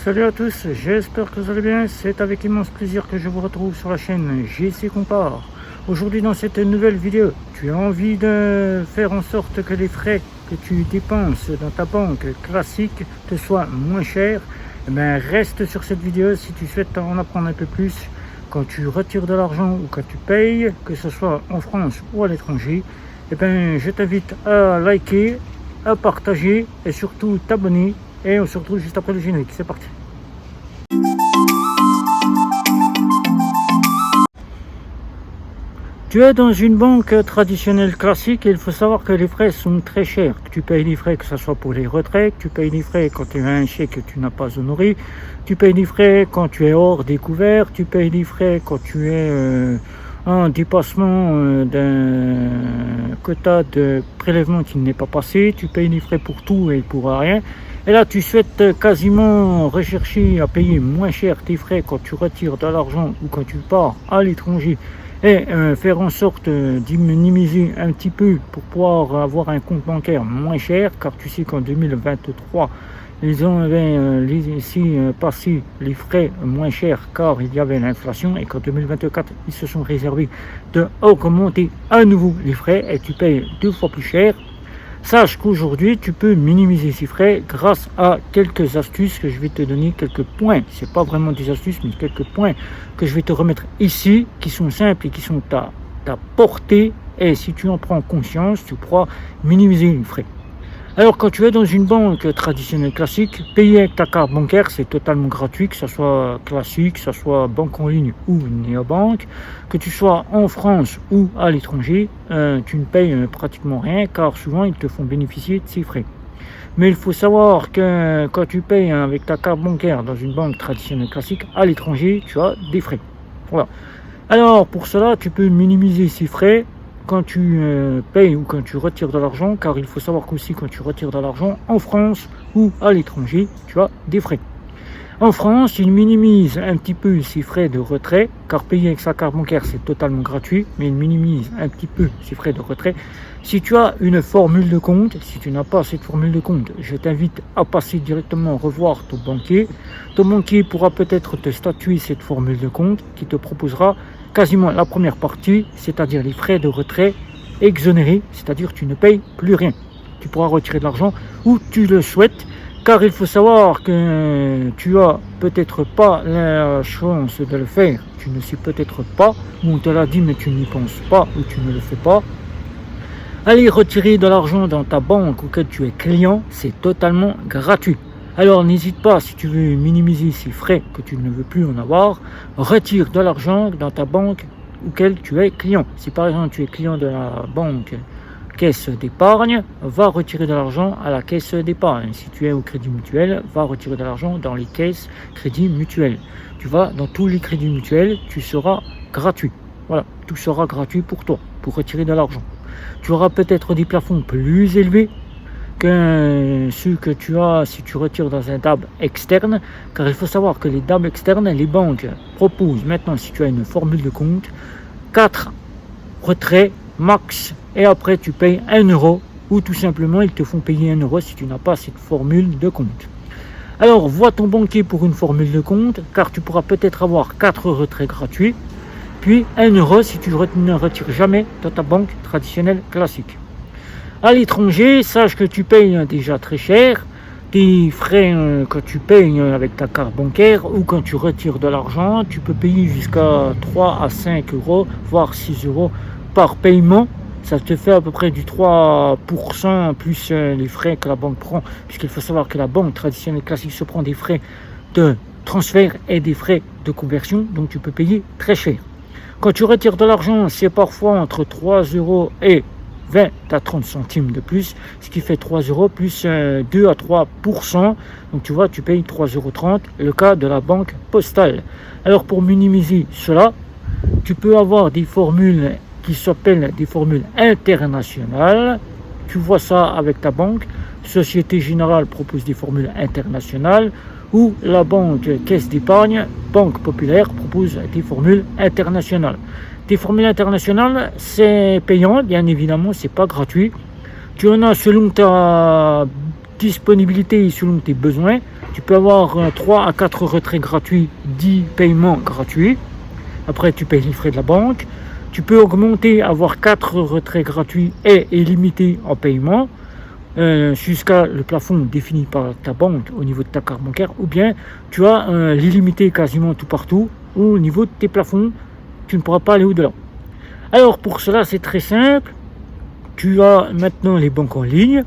Salut à tous, j'espère que vous allez bien. C'est avec immense plaisir que je vous retrouve sur la chaîne JC Compare. Aujourd'hui dans cette nouvelle vidéo, tu as envie de faire en sorte que les frais que tu dépenses dans ta banque classique te soient moins chers. Eh bien, reste sur cette vidéo si tu souhaites en apprendre un peu plus. Quand tu retires de l'argent ou quand tu payes, que ce soit en France ou à l'étranger, eh bien, je t'invite à liker, à partager et surtout t'abonner. Et on se retrouve juste après le générique. C'est parti. Tu es dans une banque traditionnelle classique et il faut savoir que les frais sont très chers. Tu payes les frais que ce soit pour les retraits, tu payes les frais quand tu as un chèque que tu n'as pas honoré, tu payes les frais quand tu es hors découvert, tu payes les frais quand tu es en dépassement d'un quota de prélèvement qui n'est pas passé, tu payes les frais pour tout et pour rien. Et là, tu souhaites quasiment rechercher à payer moins cher tes frais quand tu retires de l'argent ou quand tu pars à l'étranger et faire en sorte d'y minimiser un petit peu pour pouvoir avoir un compte bancaire moins cher, car tu sais qu'en 2023, ils ont laissé passer les frais moins chers car il y avait l'inflation et qu'en 2024, ils se sont réservés d'augmenter à nouveau les frais et tu payes 2 fois plus cher. Sache qu'aujourd'hui, tu peux minimiser ces frais grâce à quelques astuces que je vais te donner, quelques points. C'est pas vraiment des astuces, mais quelques points que je vais te remettre ici, qui sont simples et qui sont à ta portée. Et si tu en prends conscience, tu pourras minimiser les frais. Alors, quand tu es dans une banque traditionnelle classique, payer avec ta carte bancaire, c'est totalement gratuit, que ce soit classique, que ce soit banque en ligne ou néobanque, que tu sois en France ou à l'étranger, tu ne payes pratiquement rien, car souvent ils te font bénéficier de ces frais. Mais il faut savoir que quand tu payes avec ta carte bancaire dans une banque traditionnelle classique, à l'étranger, tu as des frais. Voilà. Alors, pour cela, tu peux minimiser ces frais quand tu payes ou quand tu retires de l'argent, car il faut savoir qu'aussi quand tu retires de l'argent en France ou à l'étranger, tu as des frais. En France, il minimise un petit peu ses frais de retrait, car payer avec sa carte bancaire c'est totalement gratuit, mais il minimise un petit peu ses frais de retrait. Si tu as une formule de compte, si tu n'as pas cette formule de compte, je t'invite à passer directement revoir ton banquier. Ton banquier pourra peut-être te statuer cette formule de compte qui te proposera quasiment la première partie, c'est-à-dire les frais de retrait exonérés, c'est-à-dire tu ne payes plus rien. Tu pourras retirer de l'argent où tu le souhaites, car il faut savoir que tu as peut-être pas la chance de le faire, tu ne sais peut-être pas, ou on te l'a dit mais tu n'y penses pas, ou tu ne le fais pas. Aller retirer de l'argent dans ta banque auquel tu es client, c'est totalement gratuit. Alors n'hésite pas, si tu veux minimiser ces frais que tu ne veux plus en avoir, retire de l'argent dans ta banque auquel tu es client. Si par exemple tu es client de la banque caisse d'épargne, va retirer de l'argent à la caisse d'épargne. Si tu es au crédit mutuel, va retirer de l'argent dans les caisses crédit mutuel. Tu vas dans tous les crédits mutuels, tu seras gratuit. Voilà, tout sera gratuit pour toi, pour retirer de l'argent. Tu auras peut-être des plafonds plus élevés que ceux que tu as si tu retires dans un DAB externe, car il faut savoir que les DAB externes, les banques proposent maintenant, si tu as une formule de compte, 4 retraits max, et après tu payes 1 euro, ou tout simplement ils te font payer 1 euro si tu n'as pas cette formule de compte. Alors vois ton banquier pour une formule de compte, car tu pourras peut-être avoir 4 retraits gratuits, puis 1 euro si tu ne retires jamais dans ta banque traditionnelle classique. À l'étranger, sache que tu payes déjà très cher tes frais quand tu payes avec ta carte bancaire ou quand tu retires de l'argent. Tu peux payer jusqu'à 3 à 5 euros, voire 6 euros par paiement. Ça te fait à peu près du 3% plus les frais que la banque prend, puisqu'il faut savoir que la banque traditionnelle classique se prend des frais de transfert et des frais de conversion, donc tu peux payer très cher. Quand tu retires de l'argent, c'est parfois entre 3 euros et 20 à 30 centimes de plus, ce qui fait 3 euros plus 2 à 3%. Donc tu vois, tu payes 3,30 euros, le cas de la banque postale. Alors pour minimiser cela, tu peux avoir des formules qui s'appellent des formules internationales. Tu vois ça avec ta banque. Société Générale propose des formules internationales, ou la banque Caisse d'épargne, Banque Populaire propose des formules internationales. Des formules internationales, c'est payant, bien évidemment, c'est pas gratuit. Tu en as selon ta disponibilité et selon tes besoins. tu peux avoir 3 à 4 retraits gratuits, 10 paiements gratuits. Après, tu payes les frais de la banque. Tu peux augmenter, avoir 4 retraits gratuits et illimités en paiement jusqu'à le plafond défini par ta banque au niveau de ta carte bancaire, ou bien tu as l'illimité quasiment tout partout, ou au niveau de tes plafonds, tu ne pourras pas aller au-delà. Alors pour cela, c'est très simple. Tu as maintenant les banques en ligne.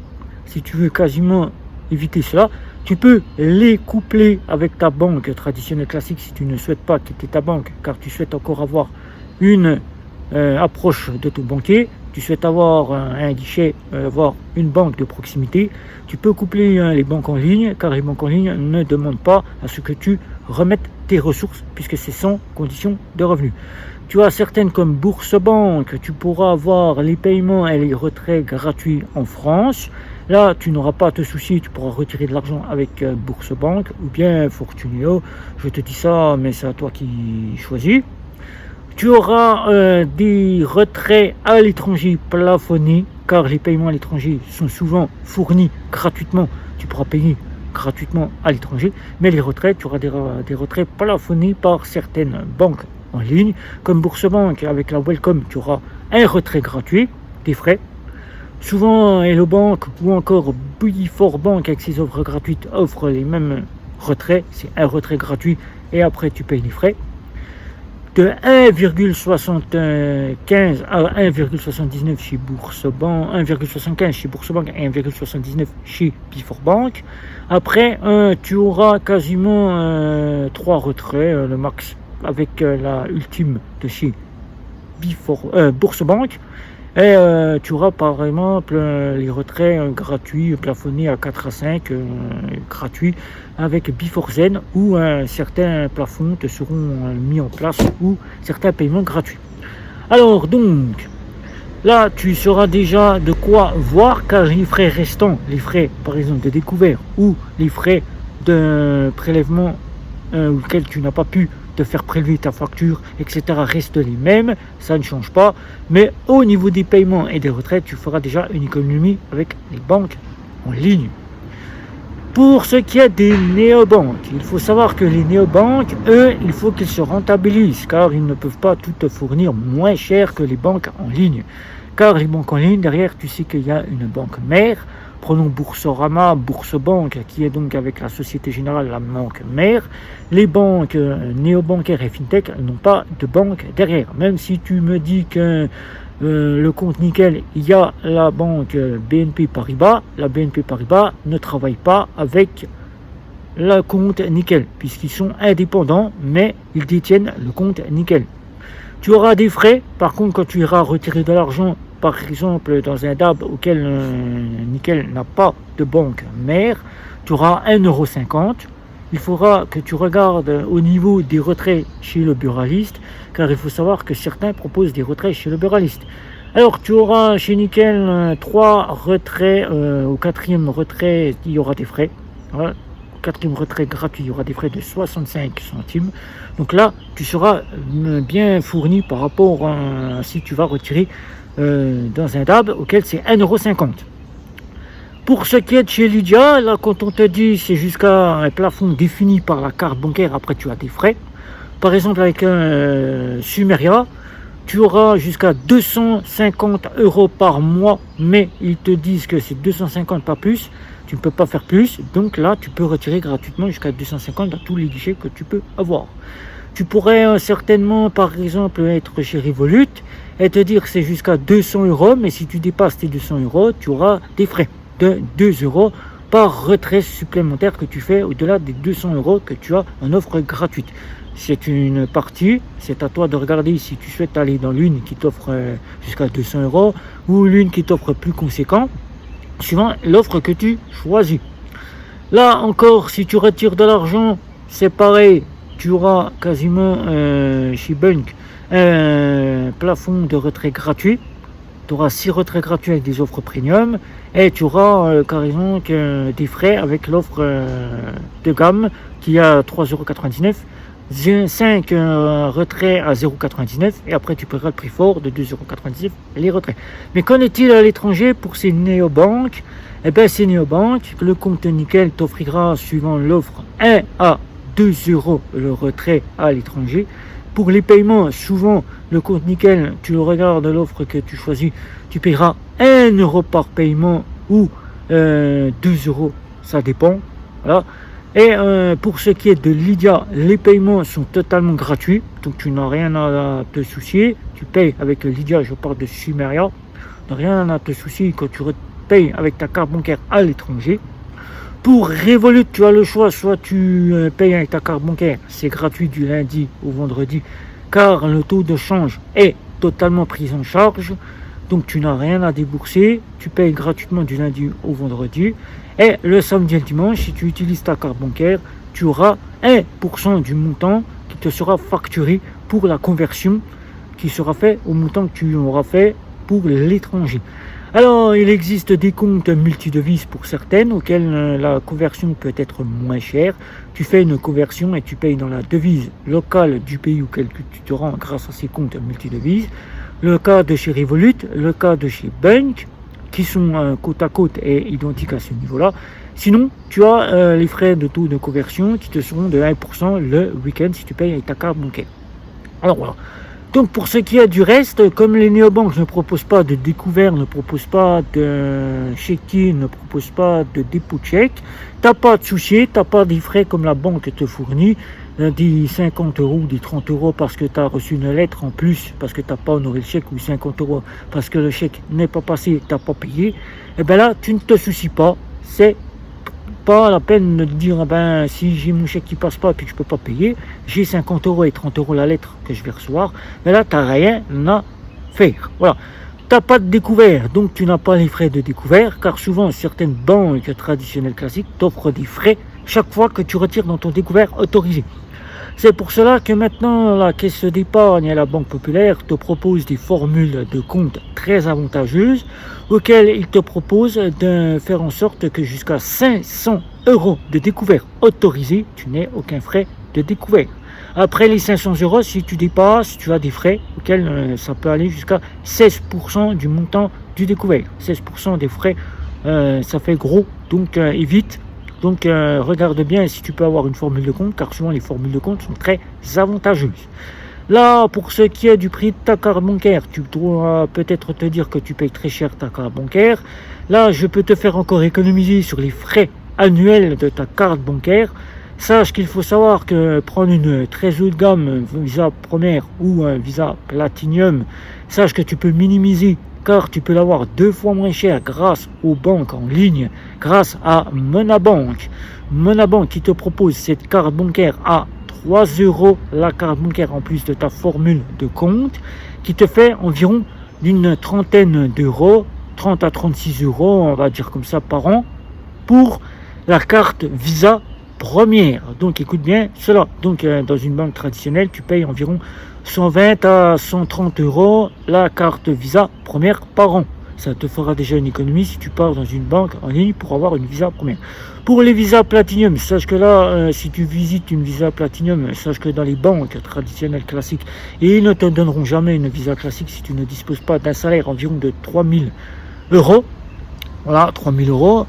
Si tu veux quasiment éviter cela, tu peux les coupler avec ta banque traditionnelle classique si tu ne souhaites pas quitter ta banque, car tu souhaites encore avoir une approche de ton banquier, tu souhaites avoir un guichet, avoir une banque de proximité. Tu peux coupler les banques en ligne, car les banques en ligne ne demandent pas à ce que tu remettes tes ressources, puisque c'est sans condition de revenu. Tu as certaines comme Bourse Banque, tu pourras avoir les paiements et les retraits gratuits en France. Là, tu n'auras pas à te soucier, tu pourras retirer de l'argent avec Bourse Banque ou bien Fortuneo. Je te dis ça, mais c'est à toi qui choisis. Tu auras des retraits à l'étranger plafonnés, car les paiements à l'étranger sont souvent fournis gratuitement. Tu pourras payer gratuitement à l'étranger, mais les retraits, tu auras des retraits plafonnés par certaines banques en ligne, comme Bourse Banque. Avec la Welcome, tu auras un retrait gratuit, des frais. Souvent, Hello Bank ou encore Before Bank avec ses offres gratuites offrent les mêmes retraits. C'est un retrait gratuit et après tu payes les frais. De 1,75 à 1,79 chez Bourse Bank, 1,75 chez Bourse Bank et 1,79 chez Before Bank. Après, tu auras quasiment 3 retraits, le max, avec la ultime de chez Bourse Bank. Et tu auras par exemple les retraits gratuits plafonnés à 4 à 5 gratuits avec Before Zen, où certains plafonds te seront mis en place, ou certains paiements gratuits. Alors donc là tu sauras déjà de quoi voir, car les frais restants, les frais par exemple de découvert ou les frais de prélèvement auxquels tu n'as pas pu te faire prélever ta facture, etc. restent les mêmes, ça ne change pas. Mais au niveau des paiements et des retraites, tu feras déjà une économie avec les banques en ligne. Pour ce qui est des néobanques, il faut savoir que les néobanques, eux, il faut qu'ils se rentabilisent, car ils ne peuvent pas tout te fournir moins cher que les banques en ligne. Car les banques en ligne, derrière, tu sais qu'il y a une banque mère. Prenons Boursorama, Bourse Banque, qui est donc avec la Société Générale la banque mère. Les banques néobancaires et fintech n'ont pas de banque derrière. Même si tu me dis que le compte Nickel, il y a la banque BNP Paribas, la BNP Paribas ne travaille pas avec le compte Nickel, puisqu'ils sont indépendants, mais ils détiennent le compte Nickel. Tu auras des frais, par contre, quand tu iras retirer de l'argent, par exemple dans un DAB auquel Nickel n'a pas de banque mère, tu auras 1,50 €. Il faudra que tu regardes au niveau des retraits chez le buraliste, car il faut savoir que certains proposent des retraits chez le buraliste. Alors tu auras chez Nickel 3 retraits, au 4e retrait il y aura des frais. Voilà. Au 4e retrait gratuit il y aura des frais de 65 centimes. Donc là tu seras bien fourni par rapport à si tu vas retirer dans un DAB auquel c'est 1,50 €. Pour ce qui est de chez Lydia, là quand on te dit c'est jusqu'à un plafond défini par la carte bancaire, après tu as des frais. Par exemple avec un Sumeria, tu auras jusqu'à 250 € par mois, mais ils te disent que c'est 250 pas plus, tu ne peux pas faire plus, donc là tu peux retirer gratuitement jusqu'à 250 dans tous les guichets que tu peux avoir. Tu pourrais certainement par exemple être chez Revolut et te dire que c'est jusqu'à 200 €, mais si tu dépasses tes 200 €, tu auras des frais de 2 € par retrait supplémentaire que tu fais au-delà des 200 € que tu as en offre gratuite. C'est une partie, c'est à toi de regarder si tu souhaites aller dans l'une qui t'offre jusqu'à 200 € ou l'une qui t'offre plus conséquent, suivant l'offre que tu choisis. Là encore, si tu retires de l'argent, c'est pareil, tu auras quasiment chez Bunk un plafond de retrait gratuit. Tu auras 6 retraits gratuits avec des offres premium et tu auras carrément des frais avec l'offre de gamme qui est à 3,99 € 5 retraits à 0,99 et après tu paieras le prix fort de 2,99 € les retraits. Mais qu'en est-il à l'étranger pour ces néobanques? Eh bien, ces néobanques, le compte nickel t'offrira suivant l'offre 1 à 2 € le retrait à l'étranger. Pour les paiements, souvent le compte nickel, tu le regardes l'offre que tu choisis, tu paieras 1 € par paiement ou 2 €, ça dépend. Voilà. Et pour ce qui est de Lydia, les paiements sont totalement gratuits, donc tu n'as rien à te soucier. Tu payes avec Lydia, je parle de Sumeria, tu n'as rien à te soucier quand tu payes avec ta carte bancaire à l'étranger. Pour Revolut, tu as le choix, soit tu payes avec ta carte bancaire, c'est gratuit du lundi au vendredi, car le taux de change est totalement pris en charge, donc tu n'as rien à débourser, tu payes gratuitement du lundi au vendredi. Et le samedi et le dimanche, si tu utilises ta carte bancaire, tu auras 1% du montant qui te sera facturé pour la conversion qui sera fait au montant que tu auras fait pour l'étranger. Alors, il existe des comptes multidevises pour certaines auxquels la conversion peut être moins chère. Tu fais une conversion et tu payes dans la devise locale du pays auquel tu te rends grâce à ces comptes multidevises. Le cas de chez Revolut, le cas de chez Bank, qui sont côte à côte et identiques à ce niveau-là. Sinon, tu as les frais de taux de conversion qui te seront de 1% le week-end si tu payes avec ta carte bancaire. Alors voilà. Donc pour ce qui est du reste, comme les néobanques ne proposent pas de découvert, ne proposent pas de check-in, ne proposent pas de dépôt de chèque, tu n'as pas à te soucier, tu n'as pas des frais comme la banque te fournit, des 50 € ou des 30 € parce que tu as reçu une lettre en plus, parce que tu n'as pas honoré le chèque, ou 50 € parce que le chèque n'est pas passé, tu n'as pas payé, et bien là, tu ne te soucies pas, c'est pas la peine de dire, si j'ai mon chèque qui passe pas et puis que je peux pas payer, j'ai 50 € et 30 € la lettre que je vais recevoir, mais là, tu n'as rien à faire. Voilà. Tu n'as pas de découvert, donc tu n'as pas les frais de découvert, car souvent, certaines banques traditionnelles classiques t'offrent des frais chaque fois que tu retires dans ton découvert autorisé. C'est pour cela que maintenant la Caisse d'épargne et la Banque Populaire te proposent des formules de compte très avantageuses auxquelles ils te proposent de faire en sorte que jusqu'à 500 € de découvert autorisé, tu n'aies aucun frais de découvert. Après les 500 €, si tu dépasses, tu as des frais auxquels ça peut aller jusqu'à 16% du montant du découvert. 16% des frais, ça fait gros, donc évite. Donc regarde bien si tu peux avoir une formule de compte, car souvent les formules de compte sont très avantageuses. Là, pour ce qui est du prix de ta carte bancaire, tu dois peut-être te dire que tu payes très cher ta carte bancaire. Là, je peux te faire encore économiser sur les frais annuels de ta carte bancaire. Sache qu'il faut savoir que prendre une très haut de gamme, Visa Première ou un Visa Platinum, sache que tu peux minimiser, car tu peux l'avoir 2 fois moins cher grâce aux banques en ligne, grâce à Monabank. Monabank qui te propose cette carte bancaire à 3 € la carte bancaire en plus de ta formule de compte, qui te fait environ une trentaine d'euros, 30 à 36 €, on va dire comme ça, par an, pour la carte Visa Première. Donc écoute bien cela. Donc dans une banque traditionnelle, tu payes environ 120 à 130 € la carte Visa Première par an. Ça te fera déjà une économie si tu pars dans une banque en ligne pour avoir une Visa Première. Pour les Visa Platinum, sache que là, si tu visites une Visa Platinum, sache que dans les banques traditionnelles classiques, et ils ne te donneront jamais une Visa classique si tu ne disposes pas d'un salaire environ de 3000 €. Voilà, 3000 €,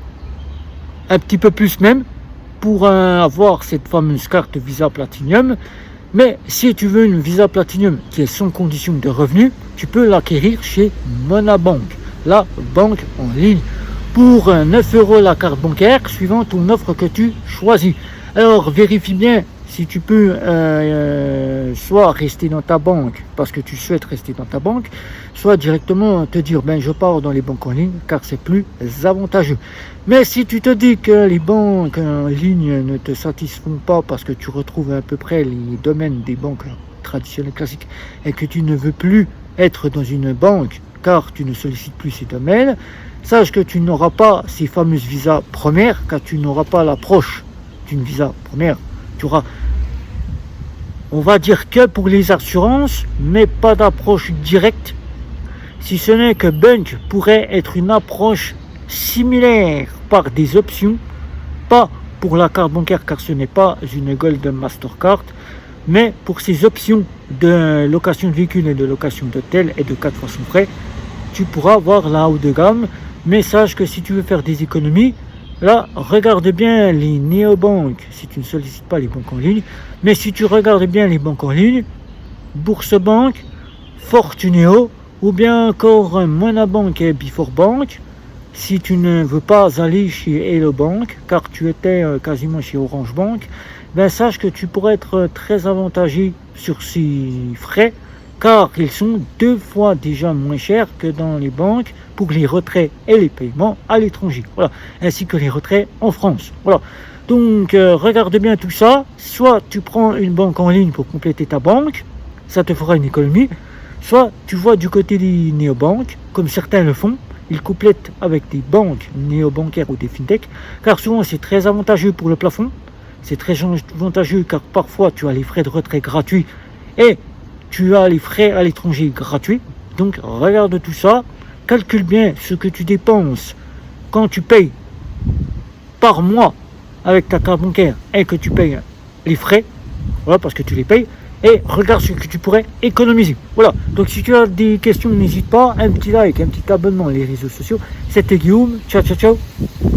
un petit peu plus même, pour avoir cette fameuse carte Visa Platinum. Mais si tu veux une Visa Platinum qui est sans condition de revenu, tu peux l'acquérir chez Monabank, la banque en ligne, pour 9 € la carte bancaire, suivant ton offre que tu choisis. Alors vérifie bien si tu peux soit rester dans ta banque parce que tu souhaites rester dans ta banque, soit directement te dire je pars dans les banques en ligne car c'est plus avantageux. Mais si tu te dis que les banques en ligne ne te satisfont pas parce que tu retrouves à peu près les domaines des banques traditionnelles classiques et que tu ne veux plus être dans une banque car tu ne sollicites plus ces domaines, sache que tu n'auras pas ces fameuses visas premières car tu n'auras pas l'approche d'une visa première. Tu auras, on va dire que pour les assurances, mais pas d'approche directe, si ce n'est que Bank pourrait être une approche similaire par des options, pas pour la carte bancaire car ce n'est pas une Gold Mastercard, Mais pour ces options de location de véhicule et de location d'hôtel et de 4 fois son frais, tu pourras avoir la haut de gamme. Mais sache que si tu veux faire des économies, là, regarde bien les néobanques si tu ne sollicites pas les banques en ligne. Mais si tu regardes bien les banques en ligne, Bourse-Banque, Fortuneo, ou bien encore Monabank et Before Bank, si tu ne veux pas aller chez Hello Bank, car tu étais quasiment chez Orange Bank, ben sache que tu pourrais être très avantagé sur ces frais, car ils sont 2 fois déjà moins chers que dans les banques pour les retraits et les paiements à l'étranger, voilà, ainsi que les retraits en France. Voilà. Donc regarde bien tout ça, soit tu prends une banque en ligne pour compléter ta banque, ça te fera une économie, soit tu vois du côté des néobanques, comme certains le font, ils complètent avec des banques néobancaires ou des fintech, car souvent c'est très avantageux pour le plafond, c'est très avantageux car parfois tu as les frais de retrait gratuits et tu as les frais à l'étranger gratuits. Donc regarde tout ça, calcule bien ce que tu dépenses quand tu payes par mois avec ta carte bancaire et que tu payes les frais, voilà, parce que tu les payes, et regarde ce que tu pourrais économiser. Voilà, donc si tu as des questions, n'hésite pas, un petit like, un petit abonnement les réseaux sociaux. C'était Guillaume, ciao ciao ciao.